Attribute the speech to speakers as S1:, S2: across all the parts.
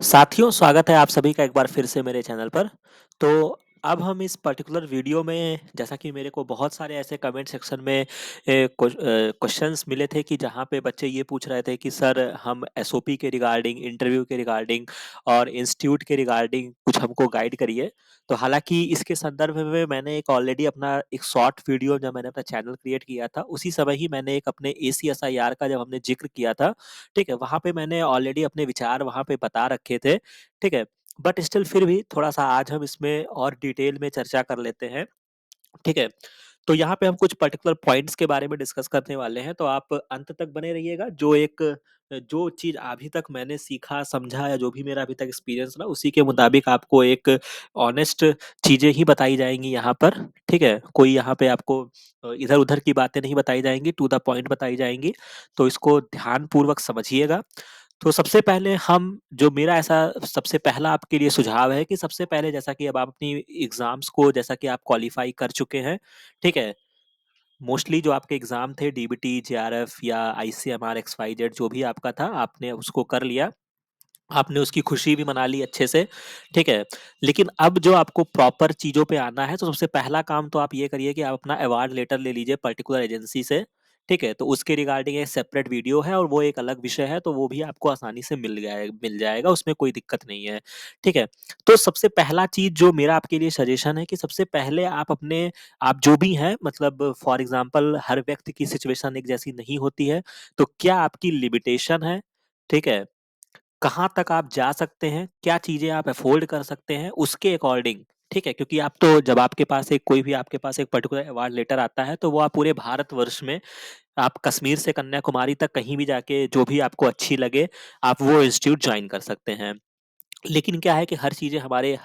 S1: साथियों, स्वागत है आप सभी का एक बार फिर से मेरे चैनल पर। तो अब हम इस पर्टिकुलर वीडियो में जैसा कि मेरे को बहुत सारे ऐसे कमेंट सेक्शन में क्वेश्चंस मिले थे कि जहाँ पे बच्चे ये पूछ रहे थे कि सर हम एसओपी के रिगार्डिंग, इंटरव्यू के रिगार्डिंग और इंस्टीट्यूट के रिगार्डिंग कुछ हमको गाइड करिए। तो हालाँकि इसके संदर्भ में मैंने एक ऑलरेडी अपना एक शॉर्ट वीडियो जब मैंने अपना चैनल क्रिएट किया था, उसी समय ही मैंने एक अपने एसीएसआईआर का जब हमने ज़िक्र किया था, ठीक है? वहाँ पे मैंने ऑलरेडी अपने विचार वहाँ पे बता रखे थे, ठीक है? बट स्टिल फिर भी थोड़ा-सा आज हम इसमें और डिटेल में चर्चा कर लेते हैं, ठीक है? तो यहाँ पे हम कुछ पर्टिकुलर पॉइंट्स के बारे में डिस्कस करने वाले हैं, तो आप अंत तक बने रहिएगा। जो चीज़ अभी तक मैंने सीखा, समझा या जो भी मेरा अभी तक एक्सपीरियंस रहा, उसी के मुताबिक आपको एक ऑनेस्ट चीज़ें ही बताई जाएँगी यहाँ पर, ठीक है? कोई यहाँ पे आपको इधर-उधर की बातें नहीं बताई जाएँगी, टू द पॉइंट बताई जाएँगी। तो इसको ध्यानपूर्वक समझिएगा। तो सबसे पहले हम जो मेरा ऐसा सबसे पहला आपके लिए सुझाव है कि सबसे पहले जैसा कि अब आप अपनी एग्ज़ाम्स को जैसा कि आप क्वालीफ़ाई कर चुके हैं, ठीक है? मोस्टली जो आपके एग्ज़ाम थे डीबीटी, जेआरएफ या आईसीएमआर, एक्सवाईजेड जो भी आपका था, आपने उसको कर लिया। आपने उसकी खुशी भी मना ली अच्छे से, ठीक है? लेकिन अब जो आपको प्रॉपर चीज़ों पे आना है, तो सबसे पहला काम तो आप ये करिए कि आप अपना अवार्ड लेटर ले लीजिए पर्टिकुलर एजेंसी से, ठीक है? तो उसके रिगार्डिंग एक सेपरेट वीडियो है और वो एक अलग विषय है, तो वो भी आपको आसानी से मिल जाएगा, उसमें कोई दिक्कत नहीं है, ठीक है? तो सबसे पहला चीज़ जो मेरा आपके लिए सजेशन है कि सबसे पहले आप जो भी हैं मतलब फॉर एग्ज़ाम्पल हर व्यक्ति की सिचुएशन एक जैसी नहीं होती है, तो क्या आपकी लिमिटेशन है, ठीक है? कहाँ तक आप जा सकते हैं, क्या चीज़ें आप अफ़ोर्ड कर सकते हैं, उसके अकॉर्डिंग, ठीक है? क्योंकि आप तो जब आपके पास एक कोई भी आपके पास एक पर्टिकुलर अवार्ड लेटर आता है, तो वो आप पूरे भारतवर्ष में आप कश्मीर से कन्याकुमारी तक कहीं भी जाके जो भी आपको अच्छी लगे, आप वो इंस्टीट्यूट जॉइन कर सकते हैं। लेकिन क्या है कि हर चीज़ें हमारे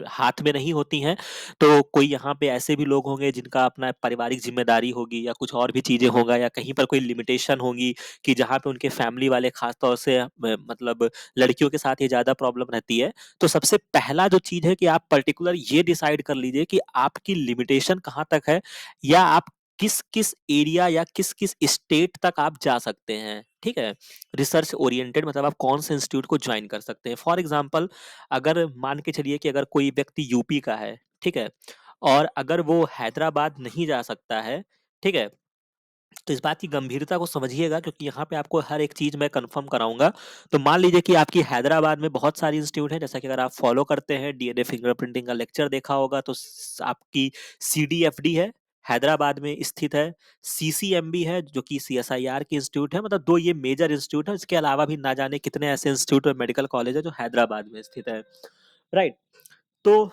S1: हाथ में नहीं होती हैं, तो कोई यहाँ पे ऐसे भी लोग होंगे जिनका अपना पारिवारिक ज़िम्मेदारी होगी या कुछ और भी चीज़ें होगा या कहीं पर कोई लिमिटेशन होगी कि जहाँ पे उनके फैमिली वाले ख़ास तौर से मतलब लड़कियों के साथ ये ज़्यादा प्रॉब्लम रहती है। तो सबसे पहला जो चीज़ है कि आप पर्टिकुलर ये डिसाइड कर लीजिए कि आपकी लिमिटेशन कहाँ तक है या आप किस-किस एरिया या किस-किस स्टेट तक आप जा सकते हैं, ठीक है? रिसर्च ओरिएंटेड मतलब आप कौन से इंस्टीट्यूट को ज्वाइन कर सकते हैं। फॉर एग्जांपल अगर मान के चलिए कि अगर कोई व्यक्ति यूपी का है, ठीक है? और अगर वो हैदराबाद नहीं जा सकता है, ठीक है? तो इस बात की गंभीरता को समझिएगा क्योंकि यहाँ पे आपको हर एक चीज़ मैं कन्फर्म कराऊँगा। तो मान लीजिए कि आपकी हैदराबाद में बहुत सारी इंस्टीट्यूट हैं, जैसा कि अगर आप फ़ॉलो करते हैं, डीएनए फिंगरप्रिंटिंग का लेक्चर देखा होगा तो आपकी सीडीएफडी है, हैदराबाद में स्थित है, सीसीएमबी है जो कि सीएसआईआर की इंस्टीट्यूट है, मतलब 2 ये मेजर इंस्टीट्यूट है, इसके अलावा भी ना जाने कितने ऐसे इंस्टीट्यूट और मेडिकल कॉलेज है जो हैदराबाद में स्थित है, राइट? तो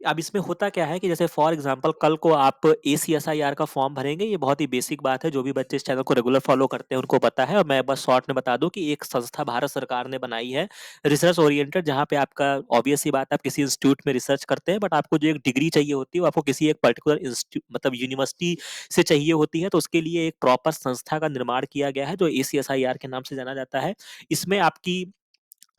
S1: अब इसमें होता क्या है कि जैसे फॉर एग्जांपल कल को आप एसीएसआईआर का फॉर्म भरेंगे, ये बहुत ही बेसिक बात है, जो भी बच्चे इस चैनल को रेगुलर फॉलो करते हैं उनको पता है और मैं बस शॉर्ट में बता दूं कि एक संस्था भारत सरकार ने बनाई है रिसर्च ओरिएंटेड, जहाँ पे आपका ऑब्वियस सी बात है आप किसी इंस्टीट्यूट में रिसर्च करते हैं, बट आपको जो एक डिग्री चाहिए होती है वो आपको किसी एक पर्टिकुलर इंस्टीट्यूट मतलब यूनिवर्सिटी से चाहिए होती है, तो उसके लिए एक प्रॉपर संस्था का निर्माण किया गया है जो एसीएसआईआर के नाम से जाना जाता है। इसमें आपकी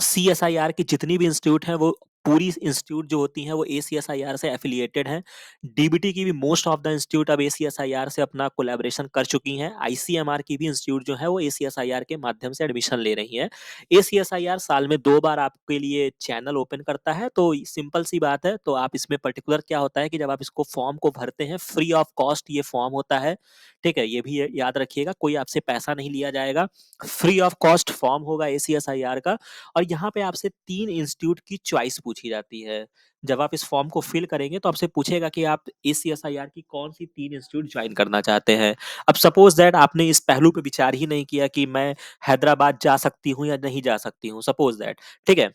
S1: सीएसआईआर की जितनी भी इंस्टीट्यूट हैं वो पूरी इंस्टीट्यूट जो होती हैं वो एसीएसआईआर से एफिलिएटेड हैं। डीबीटी की भी मोस्ट ऑफ द इंस्टीट्यूट अब एसीएसआईआर से अपना कोलैबोरेशन कर चुकी हैं। आईसीएमआर की भी इंस्टीट्यूट जो है वो एसीएसआईआर के माध्यम से एडमिशन ले रही हैं। एसीएसआईआर साल में 2 बार आपके लिए चैनल ओपन करता है, तो सिंपल सी बात है। तो आप इसमें पर्टिकुलर क्या होता है कि जब आप इसको फॉर्म को भरते हैं, फ्री ऑफ कॉस्ट ये फॉर्म होता है, ठीक है? ये भी याद रखिएगा, कोई आपसे पैसा नहीं लिया जाएगा। फ्री ऑफ कॉस्ट फॉर्म होगा एसीएसआईआर का और यहाँ पे आपसे 3 इंस्टीट्यूट की चॉइस पूछी जाती है। जब आप इस फॉर्म को फिल करेंगे तो आपसे पूछेगा कि आप एसीएसआईआर की कौन-सी 3 इंस्टीट्यूट जॉइन करना चाहते हैं। अब सपोज़ दैट आपने इस पहलू पे विचार ही नहीं किया कि मैं हैदराबाद जा सकती हूँ या नहीं जा सकती हूँ, सपोज़ दैट, ठीक है?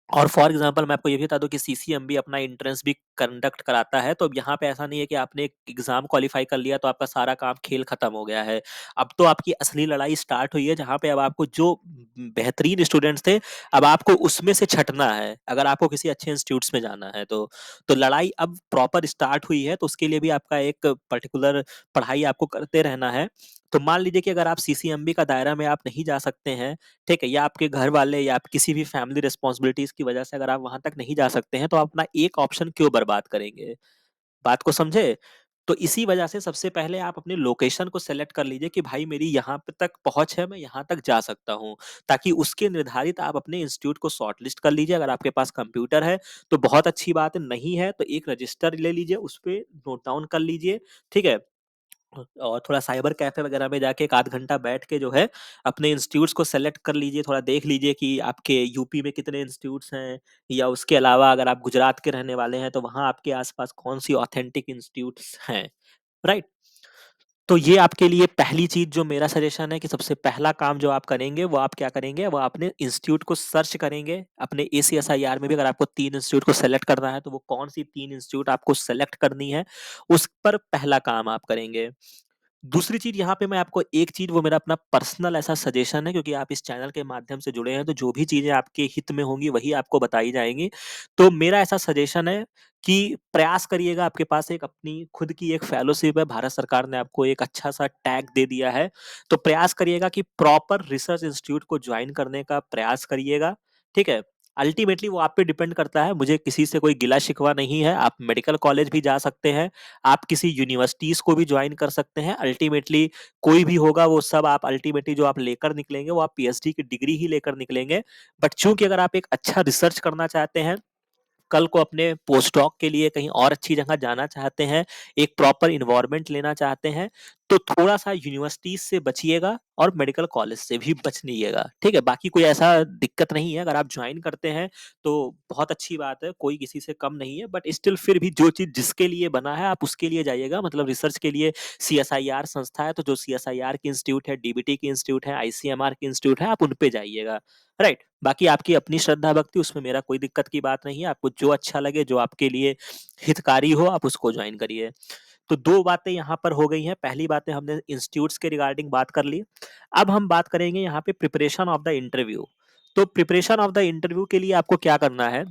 S1: और फॉर एग्जांपल मैं आपको ये भी बता दूँ कि सीसीएमबी अपना एंट्रेंस भी कंडक्ट कराता है, तो अब यहाँ पे ऐसा नहीं है कि आपने एक एग्ज़ाम क्वालीफाई कर लिया तो आपका सारा काम खेल खत्म हो गया है। अब तो आपकी असली लड़ाई स्टार्ट हुई है जहाँ पे अब आपको जो बेहतरीन स्टूडेंट्स थे, अब आपको उसमें से छँटना है, अगर आपको किसी अच्छे इंस्टीट्यूट्स में जाना है तो। तो लड़ाई अब प्रॉपर स्टार्ट हुई है, तो उसके लिए भी आपका एक पर्टिकुलर पढ़ाई आपको करते रहना है। तो मान लीजिए कि अगर आप सीसीएमबी का दायरा में आप नहीं जा सकते हैं, ठीक है? या आपके घर वाले या आप किसी भी फैमिली रिस्पॉन्सिबिलिटीज़ की वजह से अगर आप वहाँ तक नहीं जा सकते हैं, तो आप अपना एक ऑप्शन क्यों बर्बाद करेंगे? बात को समझे? तो इसी वजह से सबसे पहले आप अपने लोकेशन को सेलेक्ट कर लीजिए कि भाई मेरी यहाँ पे तक पहुँच है, मैं यहाँ तक जा सकता हूँ। ताकि उसके निर्धारित आप अपने इंस्टीट्यूट को शॉर्टलिस्ट कर लीजिए। अगर आपके पास कंप्यूटर है तो बहुत अच्छी बात है, नहीं है तो एक रजिस्टर ले लीजिए, उसपे नोट डाउन कर लीजिए, ठीक है? और थोड़ा साइबर कैफ़े वगैरह में जाके 1 आध घंटा बैठ के जो है अपने इंस्टीट्यूट्स को सेलेक्ट कर लीजिए, थोड़ा देख लीजिए कि आपके यूपी में कितने इंस्टीट्यूट्स हैं, या उसके अलावा अगर आप गुजरात के रहने वाले हैं तो वहाँ आपके आस-पास कौन-सी ऑथेंटिक इंस्टीट्यूट्स हैं, राइट? तो ये आपके लिए पहली चीज़ जो मेरा सजेशन है कि सबसे पहला काम जो आप करेंगे, वो आप क्या करेंगे, वो अपने इंस्टीट्यूट को सर्च करेंगे। अपने एसीएसआईआर में भी अगर आपको 3 इंस्टीट्यूट को सेलेक्ट करना है, तो वो कौन-सी 3 इंस्टीट्यूट आपको सेलेक्ट करनी है, उस पर पहला काम आप करेंगे। दूसरी चीज़ यहाँ पे मैं आपको एक चीज़, वो मेरा अपना पर्सनल ऐसा सजेशन है, क्योंकि आप इस चैनल के माध्यम से जुड़े हैं, तो जो भी चीज़ें आपके हित में होंगी वही आपको बताई जाएँगी। तो मेरा ऐसा सजेशन है कि प्रयास करिएगा, आपके पास एक अपनी खुद की एक फेलोशिप है, भारत सरकार ने आपको एक अच्छा-सा टैग दे दिया है। तो प्रयास करिएगा कि प्रॉपर रिसर्च इंस्टीट्यूट को जॉइन करने का प्रयास करिएगा, ठीक है? अल्टीमेटली वो आप पे डिपेंड करता है, मुझे किसी से कोई गिला-शिकवा नहीं है, आप मेडिकल कॉलेज भी जा सकते हैं, आप किसी यूनिवर्सिटीज़ को भी जॉइन कर सकते हैं। अल्टीमेटली कोई भी होगा, वो सब आप अल्टीमेटली जो आप लेकर निकलेंगे, वो आप पीएचडी की डिग्री ही लेकर निकलेंगे। बट चूँकि अगर आप एक अच्छा रिसर्च करना चाहते हैं, कल को अपने पोस्टडॉक के लिए कहीं और अच्छी जगह जाना चाहते हैं, एक प्रॉपर एनवायरनमेंट लेना चाहते हैं, तो थोड़ा-सा यूनिवर्सिटीज़ से बचिएगा और मेडिकल कॉलेज से भी बचनिएगा, ठीक है? बाकी कोई ऐसा दिक्कत नहीं है, अगर आप जॉइन करते हैं, तो बहुत अच्छी बात है, कोई किसी से कम नहीं है, बट स्टिल फिर भी जो चीज़ जिसके लिए बना है, आप उसके लिए जाइएगा। मतलब रिसर्च के लिए सीएसआईआर संस्था है, तो जो सीएसआईआर की इंस्टीट्यूट है, डीबीटी की इंस्टीट्यूट है, आईसीएमआर की इंस्टीट्यूट है, आप उन पे जाइएगा, राइट? बाकी आपकी अपनी श्रद्धा भक्ति, उसमें मेरा कोई दिक्कत की बात नहीं है। आपको जो अच्छा लगे, जो आपके लिए हितकारी हो, आप उसको जॉइन करिए। तो 2 बातें यहाँ पर हो गई हैं। पहली बातें हमने इंस्टीट्यूट्स के रिगार्डिंग बात कर ली। अब हम बात करेंगे यहाँ पे प्रिपरेशन ऑफ द इंटरव्यू। तो प्रिपरेशन ऑफ द इंटरव्यू के लिए आपको क्या करना है?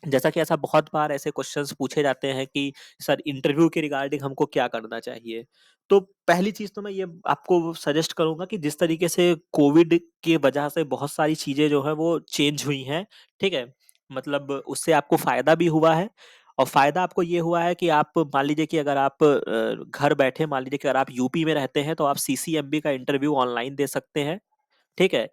S1: जैसा कि ऐसा बहुत बार ऐसे क्वेश्चंस पूछे जाते हैं कि सर इंटरव्यू के रिगार्डिंग हमको क्या करना चाहिए? तो पहली चीज़ तो मैं ये आपको सजेस्ट करूँगा कि जिस तरीके से कोविड की वजह से बहुत सारी चीज़ें जो हैं वो चेंज हुई हैं, ठीक है? मतलब उससे आपको फ़ायदा भी हुआ है, और फ़ायदा आपको ये हुआ है कि आप मान लीजिए कि अगर आप घर बैठे, मान लीजिए कि अगर आप यूपी में रहते हैं, तो आप सीसीएमबी का इंटरव्यू ऑनलाइन दे सकते हैं। ठीक है?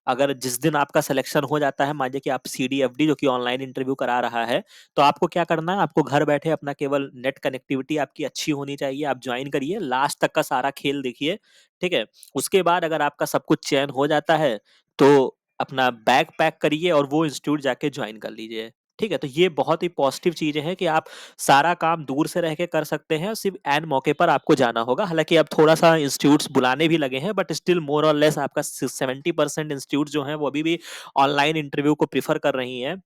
S1: अगर जिस दिन आपका सिलेक्शन हो जाता है, मान लीजिए कि आप सीडीएफडी जो कि ऑनलाइन इंटरव्यू करा रहा है, तो आपको क्या करना है, आपको घर बैठे अपना केवल नेट कनेक्टिविटी आपकी अच्छी होनी चाहिए, आप जॉइन करिए, लास्ट तक का सारा खेल देखिए, ठीक है? उसके बाद अगर आपका सब कुछ चयन हो जाता है, तो अपना बैग पैक करिए और वो इंस्टीट्यूट जाके जॉइन कर लीजिए, ठीक है? तो ये बहुत ही पॉजिटिव चीज़ें हैं कि आप सारा काम दूर से रह के कर सकते हैं, सिर्फ़ ऐन मौके पर आपको जाना होगा। हालाँकि अब थोड़ा-सा इंस्टीट्यूट्स बुलाने भी लगे हैं, बट स्टिल मोर और लेस आपका स 70% इंस्टीट्यूट जो हैं, वो अभी भी ऑनलाइन इंटरव्यू को प्रेफ़र कर रही हैं।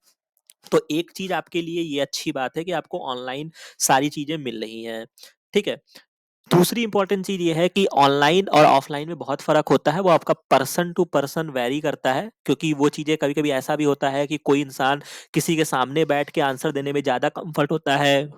S1: तो एक चीज़ आपके लिए ये अच्छी बात है कि आपको ऑनलाइन सारी चीज़ें मिल रही हैं, ठीक है? दूसरी इम्पोर्टेंट चीज़ ये है कि ऑनलाइन और ऑफ़लाइन में बहुत फ़र्क होता है, वो आपका पर्सन टू पर्सन वैरी करता है, क्योंकि वो चीज़ें कभी-कभी ऐसा भी होता है कि कोई इंसान किसी के सामने बैठ के आंसर देने में ज़्यादा कम्फ़र्ट होता है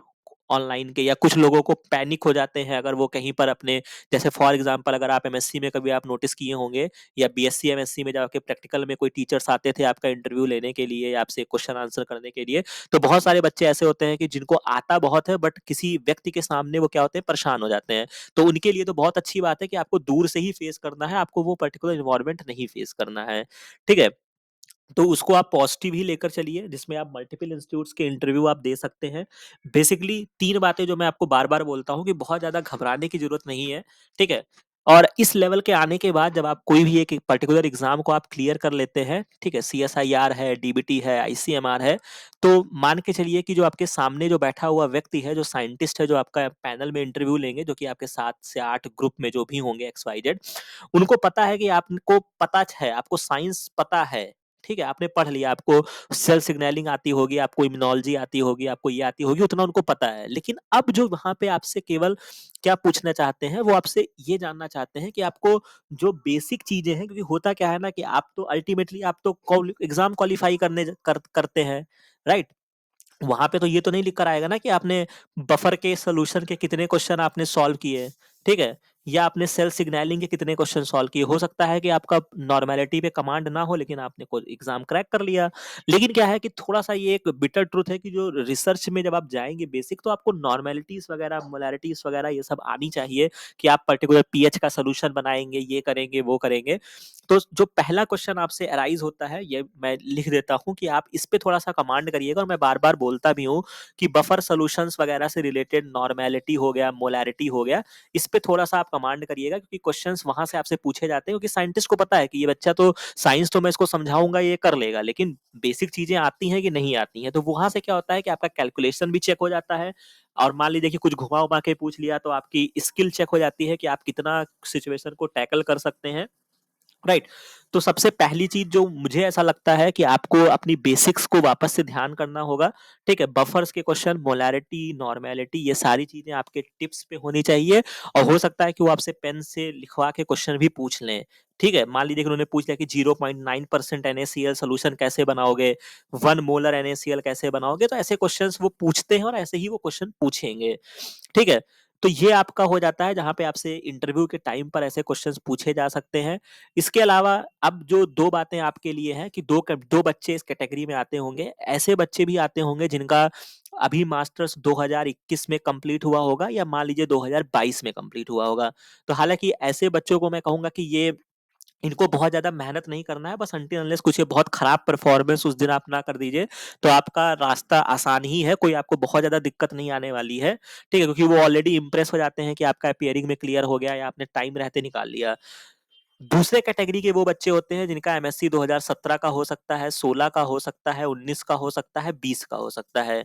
S1: ऑनलाइन के, या कुछ लोगों को पैनिक हो जाते हैं अगर वो कहीं पर अपने, जैसे फॉर एग्ज़ाम्पल अगर आप एमएससी में कभी आप नोटिस किए होंगे, या बीएससी एमएससी में जाके प्रैक्टिकल में कोई टीचर्स आते थे आपका इंटरव्यू लेने के लिए या आपसे क्वेश्चन आंसर करने के लिए, तो बहुत सारे बच्चे ऐसे होते हैं कि जिनको आता बहुत है, बट किसी व्यक्ति के सामने वो क्या होते हैं, परेशान हो जाते हैं। तो उनके लिए तो बहुत अच्छी बात है कि आपको दूर से ही फेस करना है, आपको वो पर्टिकुलर एनवायरनमेंट नहीं फेस करना है, ठीक है? तो उसको आप पॉजिटिव ही लेकर चलिए, जिसमें आप मल्टीपल इंस्टीट्यूट्स के इंटरव्यू आप दे सकते हैं। बेसिकली 3 बातें जो मैं आपको बार-बार बोलता हूँ कि बहुत ज़्यादा घबराने की ज़रूरत नहीं है, ठीक है? और इस लेवल के आने के बाद जब आप कोई भी एक पर्टिकुलर एग्ज़ाम को आप क्लियर कर लेते हैं, ठीक है? सीएसआईआर है, डीबीटी है, आईसीएमआर है, तो मान के चलिए कि जो आपके सामने जो बैठा हुआ व्यक्ति है, जो साइंटिस्ट है, जो आपका पैनल में इंटरव्यू लेंगे, जो कि आपके 7 से 8 ग्रुप में जो भी होंगे एक्स, वाई, जेड, उनको पता है कि आपको पता है, आपको साइंस पता है, ठीक है? आपने पढ़ लिया, आपको सेल सिग्नलिंग आती होगी, आपको इम्यूनोलॉजी आती होगी, आपको ये आती होगी, उतना उनको पता है। लेकिन अब जो वहाँ पे आपसे केवल क्या पूछना चाहते हैं, वो आपसे ये जानना चाहते हैं कि आपको जो बेसिक चीज़ें हैं, क्योंकि होता क्या है ना कि आप तो अल्टीमेटली आप तो एग्ज़ाम क्वालीफाई करते हैं, राइट? वहाँ पे तो ये तो नहीं लिख कर आएगा ना कि आपने बफर के सॉल्यूशन के कितने क्वेश्चन आपने सॉल्व किए, ठीक है? या आपने सेल्फ सिग्नलिंग के कितने क्वेश्चन सॉल्व किए। हो सकता है कि आपका नॉर्मेलिटी पे कमांड ना हो, लेकिन आपने कोई एग्जाम क्रैक कर लिया। लेकिन क्या है कि थोड़ा-सा ये एक बिटर ट्रुथ है कि जो रिसर्च में जब आप जाएँगे बेसिक, तो आपको नॉर्मेलिटीज़ वगैरह, मोलैरिटीज़ वगैरह ये सब आनी चाहिए कि आप पर्टिकुलर पीएच का सॉल्यूशन बनाएँगे, ये करेंगे, वो करेंगे। तो जो पहला क्वेश्चन आपसे अराइज़ होता है, ये मैं लिख देता हूँ कि आप इस पे थोड़ा-सा कमांड करिएगा, और मैं बार-बार बोलता भी हूँ कि बफर सॉल्यूशंस वगैरह से रिलेटेड नॉर्मेलिटी हो गया, मोलैरिटी हो गया, इस पे थोड़ा-सा आप कमांड करिएगा, क्योंकि क्वेश्चंस वहाँ से आपसे पूछे जाते हैं, क्योंकि साइंटिस्ट को पता है कि ये बच्चा तो साइंस तो मैं इसको समझाऊँगा, ये कर लेगा, लेकिन बेसिक चीज़ें आती हैं कि नहीं आती हैं। तो वहाँ से क्या होता है कि आपका कैलकुलेशन भी चेक हो जाता है, और मान लीजिए कि कुछ घुमा-वुमा के पूछ लिया, तो आपकी स्किल चेक हो जाती है कि आप कितना सिचुएशन को टैकल कर सकते हैं। राइट। तो सबसे पहली चीज जो मुझे ऐसा लगता है कि आपको अपनी बेसिक्स को वापस से ध्यान करना होगा। ठीक है, बफर्स के क्वेश्चन, मोलैरिटी, नॉर्मेलिटी, ये सारी चीजें आपके टिप्स पे होनी चाहिए, और हो सकता है कि वो आपसे पेन से लिखवा के क्वेश्चन भी पूछ लें। ठीक है, मान लीजिए कि उन्होंने पूछ लिया कि 0.9% NaCl सोल्यूशन कैसे बनाओगे, 1 मोलर NaCl कैसे बनाओगे, तो ऐसे क्वेश्चंस वो पूछते हैं, और ऐसे ही वो क्वेश्चन पूछेंगे। ठीक है? तो ये आपका हो जाता है जहाँ पे आपसे इंटरव्यू के टाइम पर ऐसे क्वेश्चंस पूछे जा सकते हैं। इसके अलावा अब जो 2 बातें आपके लिए हैं कि 2 बच्चे इस कैटेगरी में आते होंगे। ऐसे बच्चे भी आते होंगे जिनका अभी मास्टर्स 2021 में कंप्लीट हुआ होगा, या मान लीजिए 2022 में कंप्लीट हुआ होगा। तो हालाँकि ऐसे बच्चों को मैं कहूँगा कि ये इनको बहुत ज़्यादा मेहनत नहीं करना है, बस अनटिल अनलेस कुछ ये बहुत खराब परफॉर्मेंस उस दिन आप ना कर दीजिए, तो आपका रास्ता आसान ही है, कोई आपको बहुत ज़्यादा दिक्कत नहीं आने वाली है। ठीक है? क्योंकि वो ऑलरेडी इम्प्रेस हो जाते हैं कि आपका अपीयरिंग में क्लियर हो गया, या आपने टाइम रहते निकाल लिया। दूसरे कैटेगरी के वो बच्चे होते हैं जिनका एमएससी 2017 का हो सकता है, 16 का हो सकता है, 19 का हो सकता है, 20 का हो सकता है।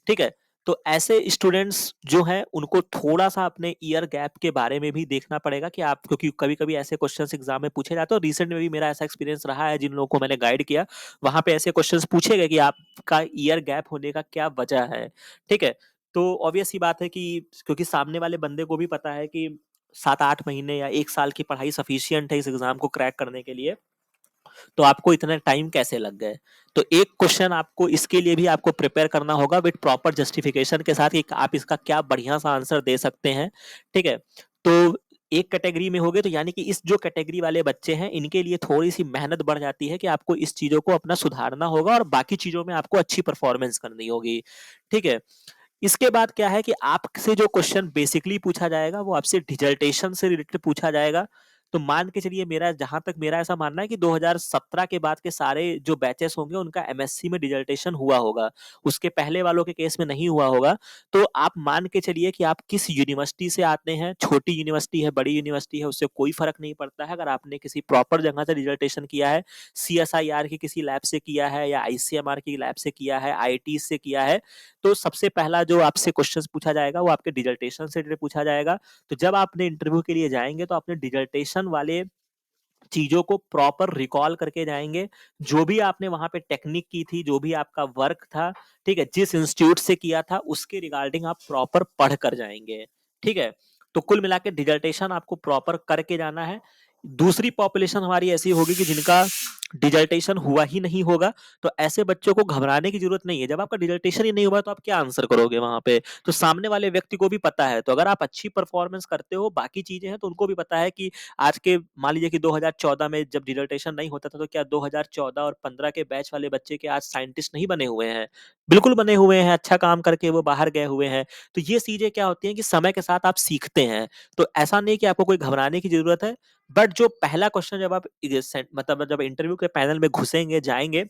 S1: ठीक है? तो ऐसे स्टूडेंट्स जो हैं उनको थोड़ा-सा अपने ईयर गैप के बारे में भी देखना पड़ेगा कि आप, क्योंकि कभी-कभी ऐसे क्वेश्चन्स एग्ज़ाम में पूछे जाते हैं, और रिसेंट में भी मेरा ऐसा एक्सपीरियंस रहा है, जिन लोगों को मैंने गाइड किया, वहाँ पे ऐसे क्वेश्चन्स पूछे गए कि आपका ईयर गैप होने का क्या वजह है? ठीक है? तो ऑब्वियस सी बात है कि क्योंकि सामने वाले बंदे को भी पता है कि 7-8 महीने या 1 साल की पढ़ाई सफिशिएंट है इस एग्ज़ाम को क्रैक करने के लिए, तो आपको इतना टाइम कैसे लग गए? तो एक क्वेश्चन आपको इसके लिए भी आपको प्रिपेयर करना होगा विद प्रॉपर जस्टिफिकेशन के साथ कि आप इसका क्या बढ़िया-सा आंसर दे सकते हैं, ठीक है? तो एक कैटेगरी में हो गए, तो यानी कि इस जो कैटेगरी वाले बच्चे हैं, इनके लिए थोड़ी-सी मेहनत बढ़ जाती है कि आपको इस चीज़ों को अपना सुधारना होगा, और बाकी चीज़ों में आपको अच्छी परफॉर्मेंस करनी होगी, ठीक है? इसके बाद क्या है कि आपसे जो क्वेश्चन बेसिकली पूछा जाएगा, वो आपसे डिसर्टेशन से रिलेटेड पूछा जाएगा। तो मान के चलिए, मेरा जहाँ तक मेरा ऐसा मानना है कि 2017 के बाद के सारे जो बैचेस होंगे उनका एमएससी में डिसर्टेशन हुआ होगा। उसके पहले वालों के केस में नहीं हुआ होगा। तो आप मान के चलिए कि आप किस यूनिवर्सिटी से आते हैं, छोटी यूनिवर्सिटी है, बड़ी यूनिवर्सिटी है, उससे कोई फ़र्क नहीं पड़ता है। अगर आपने किसी प्रॉपर जगह से डिसर्टेशन किया है, सीएसआईआर की किसी लैब से किया है, या आईसीएमआर की लैब से किया है, आईआईटीज़ से किया है, तो सबसे पहला जो आपसे क्वेश्चंस पूछा जाएगा वो आपके डिसर्टेशन से रिलेटेड पूछा जाएगा। तो जब आपने इंटरव्यू के लिए जाएँगे, तो अपने डिसर्टेशन वाले चीज़ों को प्रॉपर रिकॉल करके जाएँगे। जो भी आपने वहाँ पे टेक्निक की थी, जो भी आपका वर्क था, ठीक है? जिस इंस्टीट्यूट से किया था, उसके रिगार्डिंग आप प्रॉपर पढ़ कर जाएँगे, ठीक है? तो कुल मिला के डिसर्टेशन आपको प्रॉपर करके जाना है। दूसरी पॉपुलेशन हमारी ऐसी होगी कि जिनका डिसर्टेशन हुआ ही नहीं होगा, तो ऐसे बच्चों को घबराने की ज़रूरत नहीं है। जब आपका डिसर्टेशन ही नहीं हुआ, तो आप क्या आंसर करोगे वहाँ पे? तो सामने वाले व्यक्ति को भी पता है। तो अगर आप अच्छी परफॉर्मेंस करते हो, बाकी चीज़ें हैं, तो उनको भी पता है कि आज के, मान लीजिए कि 2014 में जब डिसर्टेशन नहीं होता था, तो क्या 2014 और 15 के बैच वाले बच्चे के आज साइंटिस्ट नहीं बने हुए हैं? बिल्कुल बने हुए हैं, अच्छा काम करके वो बाहर गए हुए हैं। तो ये चीज़ें क्या होती हैं कि समय के साथ आप सीखते हैं। तो ऐसा नहीं कि आपको कोई घबराने की ज़रूरत है, बट जो पहला क्वेश्चन जब आप मतलब जब इंटरव्यू के पैनल में घुसेंगे, जाएँगे,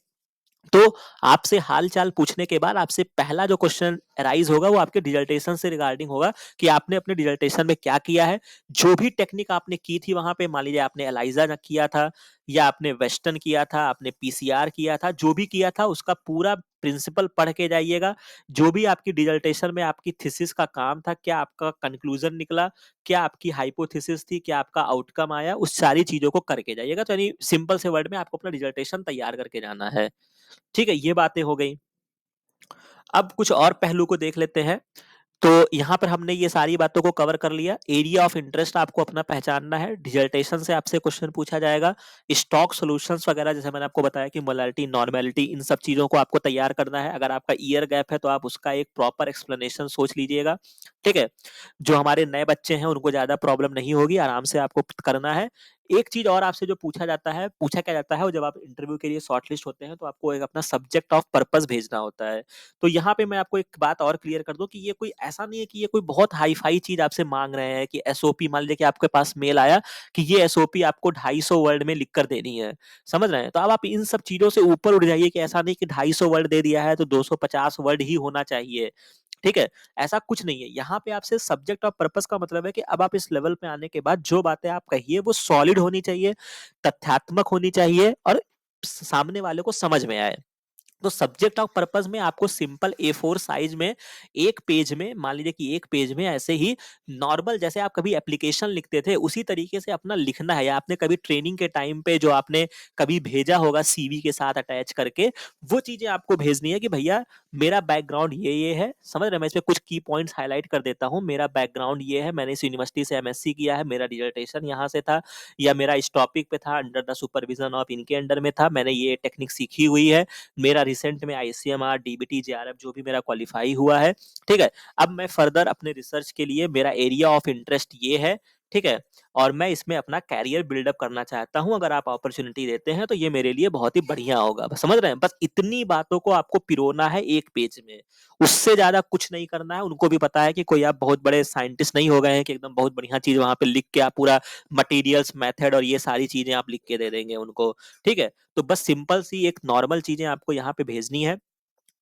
S1: तो आपसे हाल-चाल पूछने के बाद आपसे पहला जो क्वेश्चन अराइज़ होगा, वो आपके डिसर्टेशन से रिगार्डिंग होगा कि आपने अपने डिसर्टेशन में क्या किया है। जो भी टेक्निक आपने की थी वहाँ पे, मान लीजिए आपने एलाइज़ा न किया था, या आपने वेस्टर्न किया था, आपने पीसीआर किया था, जो भी किया था उसका पूरा प्रिंसिपल पढ़ के जाइएगा। जो भी आपकी डिसर्टेशन में आपकी थीसिस का काम था, क्या आपका कन्क्लूज़न निकला, क्या आपकी हाइपोथेसिस थी, क्या आपका आउटकम आया, उस सारी चीज़ों को करके जाइएगा। तो यानी सिंपल से वर्ड में आपको अपना डिसर्टेशन तैयार करके जाना है। ठीक है, ये बातें हो गई। अब कुछ और पहलू को देख लेते हैं। तो यहाँ पर हमने ये सारी बातों को कवर कर लिया। एरिया ऑफ इंटरेस्ट आपको अपना पहचानना है। डिसर्टेशन से आपसे क्वेश्चन पूछा जाएगा। स्टॉक सॉल्यूशंस वगैरह जैसे मैंने आपको बताया कि मोलालिटी, नॉर्मेलिटी, इन सब चीज़ों को आपको तैयार करना है। अगर आपका ईयर गैप है तो आप उसका एक प्रॉपर एक्सप्लेनेशन सोच लीजिएगा, ठीक है? जो हमारे नए बच्चे हैं उनको ज़्यादा प्रॉब्लम नहीं होगी, आराम से आपको करना है। एक चीज़ और आपसे जो पूछा क्या जाता है, वो जब आप इंटरव्यू के लिए शॉर्टलिस्ट होते हैं तो आपको एक अपना सब्जेक्ट ऑफ पर्पस भेजना होता है। तो यहाँ पे मैं आपको एक बात और क्लियर कर दूं कि ये कोई ऐसा नहीं है कि ये कोई बहुत हाई फाई चीज आपसे मांग रहे हैं कि एसओपी, मान लीजिए कि आपके पास मेल आया कि ये एसओपी आपको 250 वर्ड में लिख कर देनी है, समझ रहे हैं? तो अब आप इन सब चीजों से ऊपर उठ जाइए कि ऐसा नहीं कि 250 वर्ड दे दिया है तो 250 वर्ड ही होना चाहिए, ठीक है? ऐसा कुछ नहीं है। यहाँ पे आपसे सब्जेक्ट ऑफ पर्पस का मतलब है कि अब आप इस लेवल पे आने के बाद जो बातें आप कहिए वो सॉलिड होनी चाहिए, तथ्यात्मक होनी चाहिए और सामने वाले को समझ में आए। तो सब्जेक्ट ऑफ पर्पस में आपको सिंपल A4 साइज में एक पेज में, मान लीजिए कि एक पेज में ऐसे ही नॉर्मल जैसे आप कभी एप्लीकेशन लिखते थे उसी तरीके से अपना लिखना है, या आपने कभी ट्रेनिंग के टाइम पे जो आपने कभी भेजा होगा सीवी के साथ अटैच करके, वो चीजें आपको भेजनी है कि भैया मेरा बैकग्राउंड ये है, समझ रहे हैं? मैं इसमें कुछ की पॉइंट्स हाईलाइट कर देता हूँ। मेरा बैकग्राउंड ये है, मैंने इस यूनिवर्सिटी से एमएससी किया है, मेरा डिसर्टेशन यहाँ से था, या मेरा इस टॉपिक पे था, अंडर द सुपरविजन ऑफ इनके अंडर में था, मैंने ये टेक्निक सीखी हुई है, मेरा रिसेंट में आईसीएमआर, डीबीटी, जेआरएफ जो भी मेरा क्वालिफाई हुआ है, ठीक है? अब मैं फर्दर अपने रिसर्च के लिए मेरा एरिया ऑफ इंटरेस्ट ये है, ठीक है? और मैं इसमें अपना कैरियर बिल्डअप करना चाहता हूं, अगर आप अपॉर्चुनिटी देते हैं तो ये मेरे लिए बहुत ही बढ़िया होगा। बस समझ रहे हैं? बस इतनी बातों को आपको पिरोना है एक पेज में, उससे ज्यादा कुछ नहीं करना है। उनको भी पता है कि कोई आप बहुत बड़े साइंटिस्ट नहीं हो गए हैं कि एकदम बहुत बढ़िया चीज वहां पे लिख के आप पूरा मटेरियल्स, मेथड और ये सारी चीजें आप लिख के दे देंगे उनको, ठीक है? तो बस सिंपल सी एक नॉर्मल चीजें आपको यहाँ पे भेजनी है।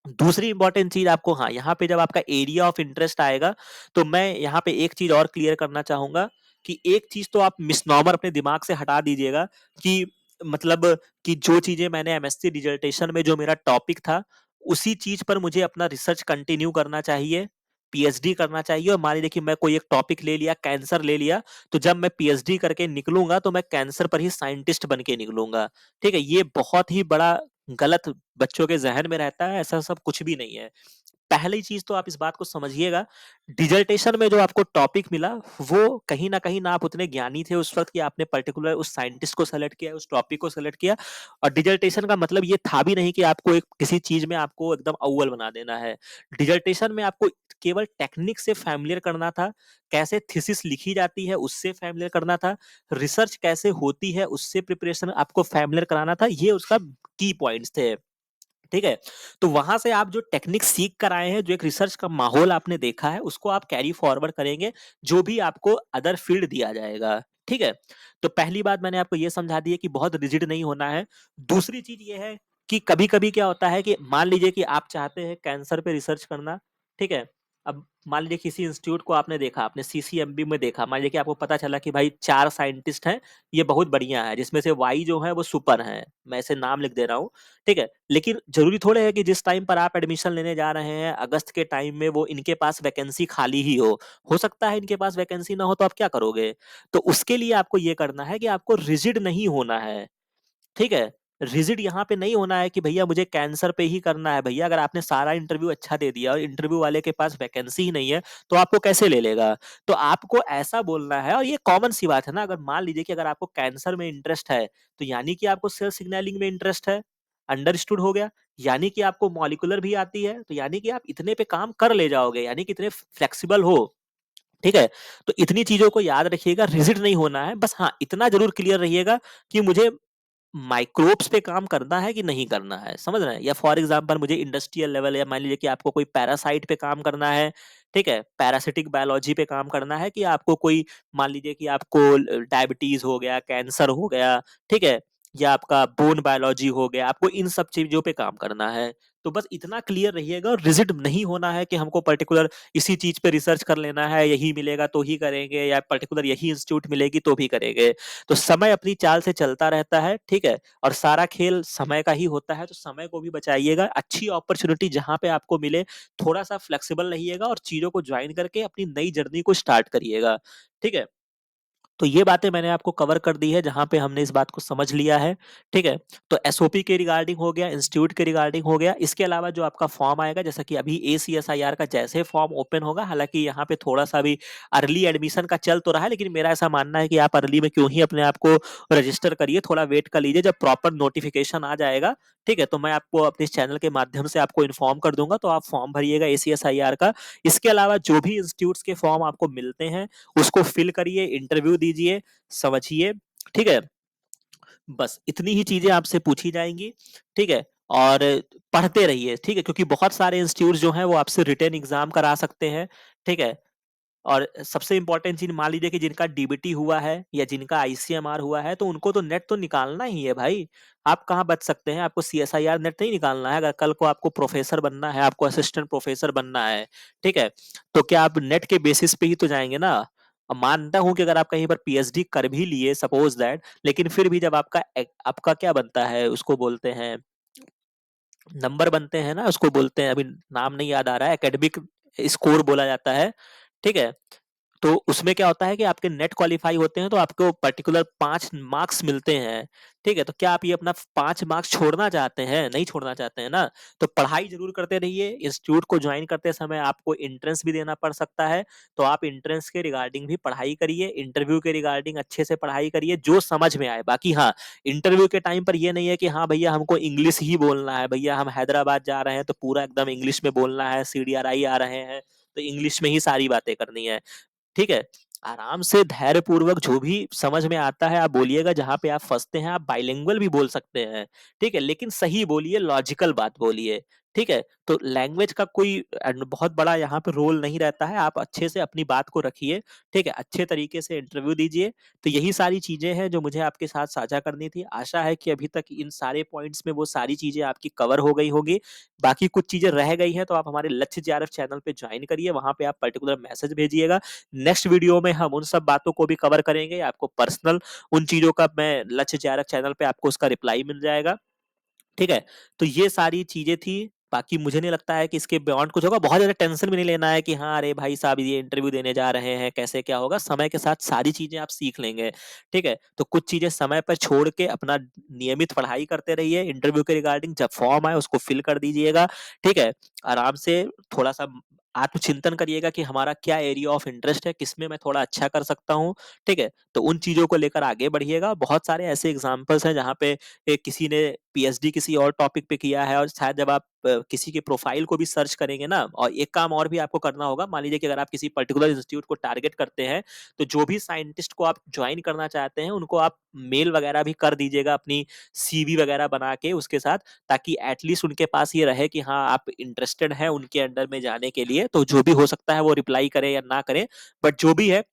S1: दूसरी इंपॉर्टेंट चीज आपको, हाँ, यहाँ पे जब आपका एरिया ऑफ इंटरेस्ट आएगा तो मैं यहाँ पे एक चीज और क्लियर करना चाहूंगा कि एक चीज तो आप मिसनॉमर अपने दिमाग से हटा दीजिएगा कि मतलब कि जो चीजें मैंने एमएससी डिसर्टेशन में जो मेरा टॉपिक था उसी चीज पर मुझे अपना रिसर्च कंटिन्यू करना चाहिए, पीएचडी करना चाहिए। और मान लीजिए कि मैं कोई एक टॉपिक ले लिया, कैंसर ले लिया, तो जब मैं पीएचडी करके निकलूंगा तो मैं कैंसर पर ही साइंटिस्ट बन के निकलूंगा, ठीक है? ये बहुत ही बड़ा गलत बच्चों के जहन में रहता है, ऐसा सब कुछ भी नहीं है। पहली चीज तो आप इस बात को समझिएगा, डिसर्टेशन में जो आपको टॉपिक मिला वो कहीं ना आप उतने ज्ञानी थे उस वक्त कि आपने पर्टिकुलर उस साइंटिस्ट को सेलेक्ट किया, उस टॉपिक को सेलेक्ट किया। और डिसर्टेशन का मतलब ये था भी नहीं कि आपको एक किसी चीज में आपको एकदम अव्वल बना देना है। डिसर्टेशन में आपको केवल टेक्निक से फैमिलियर करना था, कैसे थीसिस लिखी जाती है उससे फैमिलियर करना था, रिसर्च कैसे होती है उससे प्रिपरेशन आपको फैमिलियर कराना था। ये उसका की पॉइंट्स थे, ठीक है? तो वहां से आप जो टेक्निक सीख कर आए हैं, जो एक रिसर्च का माहौल आपने देखा है, उसको आप कैरी फॉरवर्ड करेंगे जो भी आपको अदर फील्ड दिया जाएगा, ठीक है? तो पहली बात मैंने आपको ये समझा दी है कि बहुत रिजिड नहीं होना है। दूसरी चीज ये है कि कभी कभी क्या होता है कि मान लीजिए कि आप चाहते हैं कैंसर पे रिसर्च करना, ठीक है? अब मान लीजिए किसी इंस्टीट्यूट को आपने देखा, आपने सीसीएमबी में देखा, मान लीजिए कि आपको पता चला कि भाई 4 साइंटिस्ट हैं, ये बहुत बढ़िया है, जिसमें से वाई जो है वो सुपर है, मैं ऐसे नाम लिख दे रहा हूँ, ठीक है? लेकिन जरूरी थोड़े है कि जिस टाइम पर आप एडमिशन लेने जा रहे हैं अगस्त के टाइम में वो इनके पास वैकेंसी खाली ही हो सकता है इनके पास वैकेंसी ना हो, तो आप क्या करोगे? तो उसके लिए आपको ये करना है कि आपको रिजिड नहीं होना है, ठीक है? रिजिड यहाँ पे नहीं होना है कि भैया मुझे कैंसर पे ही करना है। भैया अगर आपने सारा इंटरव्यू अच्छा दे दिया और इंटरव्यू वाले के पास वैकेंसी ही नहीं है तो आपको कैसे ले लेगा? तो आपको ऐसा बोलना है, और ये कॉमन सी बात है ना, अगर मान लीजिए कि अगर आपको कैंसर में इंटरेस्ट है तो यानी कि आपको सेल सिग्नलिंग में इंटरेस्ट है, अंडरस्टूड हो गया? यानी कि आपको मॉलिक्यूलर भी आती है, तो यानी कि आप इतने पे काम कर ले जाओगे, यानी कि इतने फ्लेक्सिबल हो, ठीक है? तो इतनी चीजों को याद रखिएगा, रिजिड नहीं होना है। बस हाँ, इतना जरूर क्लियर रहिएगा कि मुझे माइक्रोब्स पे काम करना है कि नहीं करना है, समझ रहे हैं? या फॉर एग्जांपल मुझे इंडस्ट्रियल लेवल, या मान लीजिए कि आपको कोई पैरासाइट पे काम करना है, ठीक है? पैरासिटिक बायोलॉजी पे काम करना है, कि आपको कोई, मान लीजिए कि आपको डायबिटीज हो गया, कैंसर हो गया, ठीक है? या आपका बोन बायोलॉजी हो गया, आपको इन सब चीजों पे काम करना है। तो बस इतना क्लियर रहिएगा, और रिजिड नहीं होना है कि हमको पर्टिकुलर इसी चीज पे रिसर्च कर लेना है, यही मिलेगा तो ही करेंगे, या पर्टिकुलर यही इंस्टीट्यूट मिलेगी तो भी करेंगे। तो समय अपनी चाल से चलता रहता है, ठीक है? और सारा खेल समय का ही होता है, तो समय को भी बचाइएगा। अच्छी अपॉर्चुनिटी जहां पे आपको मिले, थोड़ा सा फ्लेक्सिबल रहिएगा और चीजों को ज्वाइन करके अपनी नई जर्नी को स्टार्ट करिएगा, ठीक है? तो ये बातें मैंने आपको कवर कर दी है जहाँ पे हमने इस बात को समझ लिया है, ठीक है? तो एसओपी के रिगार्डिंग हो गया, इंस्टीट्यूट के रिगार्डिंग हो गया, इसके अलावा जो आपका फॉर्म आएगा जैसा कि अभी एसीएसआईआर का जैसे फॉर्म ओपन होगा, हालाँकि यहाँ पे थोड़ा-सा अभी अर्ली एडमिशन का चल तो रहा है, लेकिन मेरा ऐसा मानना है कि आप अर्ली में क्यों ही अपने आप को रजिस्टर करिए, थोड़ा वेट कर लीजिए, जब प्रॉपर नोटिफ़िकेशन आ जाएगा, ठीक है? तो मैं आपको अपने इस चैनल के माध्यम से आपको इन्फॉर्म कर दूँगा, तो आप फॉर्म भरिएगा एसीएसआईआर का। इसके अलावा जो भी इंस्टीट्यूट्स के फॉर्म आपको मिलते हैं, उसको फिल करिए, इंटरव्यू दीजिए, समझिए, ठीक है? बस इतनी ही चीज़ें आपसे पूछी जाएँगी, ठीक है? और पढ़ते रहिए, ठीक है? क्योंकि बहुत सारे इंस्टीट्यूट्स जो हैं वो आपसे रिटन एग्ज़ाम करा सकते हैं, ठीक है? और सबसे इम्पोर्टेंट चीज़ मान लीजिए कि जिनका डीबीटी हुआ है या जिनका आईसीएमआर हुआ है, तो उनको तो नेट तो निकालना ही है भाई। आप कहाँ बच सकते हैं? आपको सीएसआईआर नेट नहीं निकालना है। अगर कल को आपको प्रोफ़ेसर बनना है, आपको असिस्टेंट प्रोफ़ेसर बनना है, ठीक है? तो क्या आप नेट के बेसिस पे ही तो जाएँगे ना? अब मानता हूँ कि अगर आप कहीं पर पीएचडी कर भी लिए सपोज़ दैट, लेकिन फिर भी जब आपका क्या बनता है, उसको बोलते हैं नंबर बनते हैं ना, उसको बोलते हैं, अभी नाम नहीं याद आ रहा है, एकेडमिक स्कोर बोला जाता है, ठीक है? तो उसमें क्या होता है कि आपके नेट क्वालीफाई होते हैं तो आपको पर्टिकुलर 5 मार्क्स मिलते हैं, ठीक है? तो क्या आप ये अपना 5 मार्क्स छोड़ना चाहते हैं? नहीं छोड़ना चाहते हैं ना? तो पढ़ाई ज़रूर करते रहिए, इंस्टीट्यूट को जॉइन करते समय आपको एंट्रेंस भी देना पड़ सकता है, तो आप एंट्रेंस के रिगार्डिंग भी पढ़ाई करिए, इंटरव्यू के रिगार्डिंग अच्छे से पढ़ाई करिए, जो समझ में आए। बाकी हाँ, इंटरव्यू के टाइम पर ये नहीं है कि हाँ भैया हमको इंग्लिश ही बोलना है, भैया हम हैदराबाद जा रहे हैं तो पूरा एकदम इंग्लिश में बोलना है, सीडीआरआई आ रहे हैं, तो इंग्लिश में ही सारी बातें करनी है। ठीक है? आराम से धैर्यपूर्वक जो भी समझ में आता है आप बोलिएगा, जहाँ पे आप फँसते हैं आप बाइलिंगुअल भी बोल सकते हैं, ठीक है? लेकिन सही बोलिए, लॉजिकल बात बोलिए, ठीक है? तो लैंग्वेज का कोई बहुत बड़ा यहाँ पे रोल नहीं रहता है, आप अच्छे से अपनी बात को रखिए, ठीक है? अच्छे तरीके से इंटरव्यू दीजिए, तो यही सारी चीज़ें हैं जो मुझे आपके साथ साझा करनी थी। आशा है कि अभी तक इन सारे पॉइंट्स में वो सारी चीज़ें आपकी कवर हो गई होंगी। बाकी कुछ चीज़ें रह गई हैं तो आप हमारे लक्ष्य जेआरएफ चैनल पे जॉइन करिए, वहाँ पे आप पर्टिकुलर मैसेज भेजिएगा। नेक्स्ट वीडियो में हम उन सब बातों को भी कवर करेंगे, आपको पर्सनल उन चीज़ों का मैं लक्ष्य जारक चैनल पे आपको उसका रिप्लाई मिल जाएगा, ठीक है? तो ये सारी चीज़ें थी, बाकी मुझे नहीं लगता है कि इसके बियॉन्ड कुछ होगा, बहुत ज़्यादा टेंशन भी नहीं लेना है कि हाँ, अरे भाई साहब ये इंटरव्यू देने जा रहे हैं, कैसे क्या होगा? समय के साथ सारी चीज़ें आप सीख लेंगे, ठीक है? तो कुछ चीज़ें समय पर छोड़ के अपना नियमित पढ़ाई करते रहिए, इंटरव्यू के रिगार्डिंग जब फॉर्म आए उसको फिल कर दीजिएगा, ठीक है? आराम से थोड़ा-सा आत्मचिंतन करिएगा कि हमारा क्या एरिया ऑफ इंटरेस्ट है, किसमें मैं थोड़ा अच्छा कर सकता हूँ, ठीक है? तो उन चीज़ों को लेकर आगे बढ़िएगा। बहुत सारे ऐसे एग्ज़ाम्पल्स हैं जहाँ पे किसी ने पीएचडी किसी और टॉपिक पे किया है, और शायद जब आप किसी के प्रोफाइल को भी सर्च करेंगे ना, और एक काम और भी आपको करना होगा, मान लीजिए कि अगर आप किसी पर्टिकुलर इंस्टीट्यूट को टारगेट करते हैं, तो जो भी साइंटिस्ट को आप ज्वाइन करना चाहते हैं उनको आप मेल वगैरह भी कर दीजिएगा अपनी सीवी वगैरह बना के उसके साथ, ताकि एटलीस्ट उनके पास ये रहे कि हाँ आप इंटरेस्टेड हैं उनके अंडर में जाने के लिए। तो जो भी हो सकता है वो रिप्लाई करे या ना करे, बट जो भी है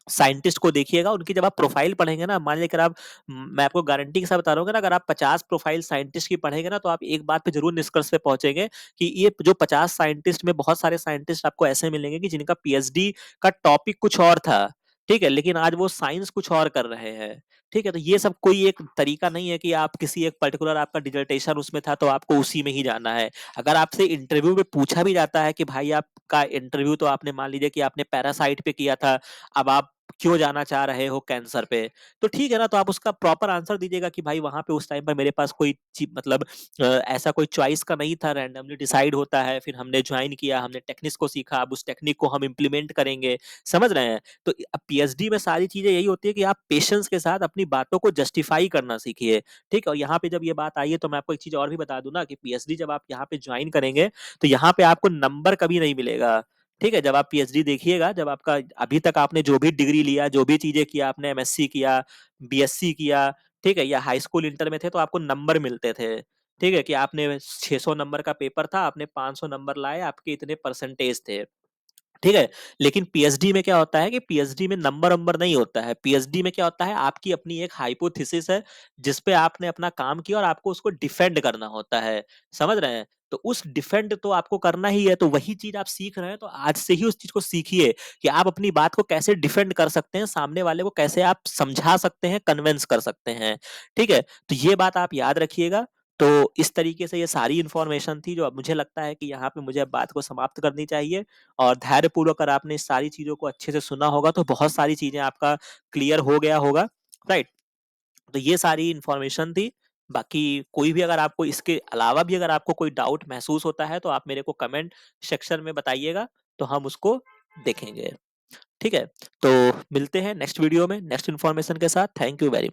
S1: साइंटिस्ट को देखिएगा, उनकी जब आप प्रोफाइल पढ़ेंगे ना, मान लीजिए आप मैं आपको गारंटी के साथ बता रहा हूँ ना, अगर आप 50 प्रोफाइल साइंटिस्ट की पढ़ेंगे ना, तो आप एक बात पे ज़रूर निष्कर्ष पे पहुँचेंगे कि ये जो 50 साइंटिस्ट में बहुत सारे साइंटिस्ट आपको ऐसे मिलेंगे कि जिनका पीएचडी का टॉपिक कुछ और था, ठीक है? लेकिन आज वो साइंस कुछ और कर रहे हैं, ठीक है? तो ये सब कोई एक तरीका नहीं है कि आप किसी एक पर्टिकुलर आपका डिसर्टेशन उसमें था, तो आपको उसी में ही जाना है। अगर आपसे इंटरव्यू में पूछा भी जाता है कि भाई आपका इंटरव्यू तो आपने मान लीजिए कि आपने पैरासाइट पे किया था, अब आप क्यों जाना चाह रहे हो कैंसर पे? तो ठीक है ना, तो आप उसका प्रॉपर आंसर दीजिएगा कि भाई वहाँ पे उस टाइम पर मेरे पास कोई मतलब ऐसा कोई चॉइस का नहीं था, रैंडमली डिसाइड होता है, फिर हमने जॉइन किया, हमने टेक्निक्स को सीखा, अब उस टेक्निक को हम इम्प्लीमेंट करेंगे, समझ रहे हैं? तो अब पीएचडी में सारी चीज़ें यही होती है कि आप पेशेंस के साथ अपनी बातों को जस्टिफाई करना सीखिए, ठीक है? और यहाँ पे जब ये बात आई है तो मैं आपको एक चीज़ और भी बता दूँ ना कि पीएचडी जब आप यहाँ पे जॉइन करेंगे, तो यहाँ पे आपको नंबर कभी नहीं मिलेगा। ठीक है? जब आप पीएचडी देखिएगा, जब आपका अभी तक आपने जो भी डिग्री लिया, जो भी चीज़ें किया, आपने एमएससी किया, बीएससी किया, ठीक है? या हाई स्कूल इंटर में थे तो आपको नंबर मिलते थे, ठीक है? कि आपने 600 नंबर का पेपर था, आपने 500 नंबर लाए, आपके इतने परसेंटेज थे। ठीक है? लेकिन पीएचडी में क्या होता है कि पीएचडी में नंबर-वंबर नहीं होता है। पीएचडी में क्या होता है, आपकी अपनी एक हाइपोथेसिस है, जिस पे आपने अपना काम किया और आपको उसको डिफेंड करना होता है। समझ रहे हैं? तो उस डिफेंड तो आपको करना ही है, तो वही चीज़ आप सीख रहे हैं, तो आज से ही उस चीज़ को सीखिए कि आप अपनी बात को कैसे डिफेंड कर सकते हैं, सामने वाले को कैसे आप समझा सकते हैं, कन्विंस कर सकते हैं। ठीक है? तो ये बात आप याद रखिएगा। तो इस तरीके से ये सारी इन्फॉर्मेशन थी जो अब मुझे लगता है कि यहाँ पे मुझे अब बात को समाप्त करनी चाहिए और धैर्यपूर्वक अगर आपने इस सारी चीज़ों को अच्छे से सुना होगा तो बहुत सारी चीज़ें आपका क्लियर हो गया होगा, राइट? तो ये सारी इन्फॉर्मेशन थी। बाकी कोई भी अगर आपको इसके अलावा भी अगर आपको कोई डाउट महसूस होता है तो आप मेरे को कमेंट सेक्शन में बताइएगा, तो हम उसको देखेंगे। ठीक है? तो मिलते हैं नेक्स्ट वीडियो में नेक्स्ट इन्फॉर्मेशन के साथ। Thank you very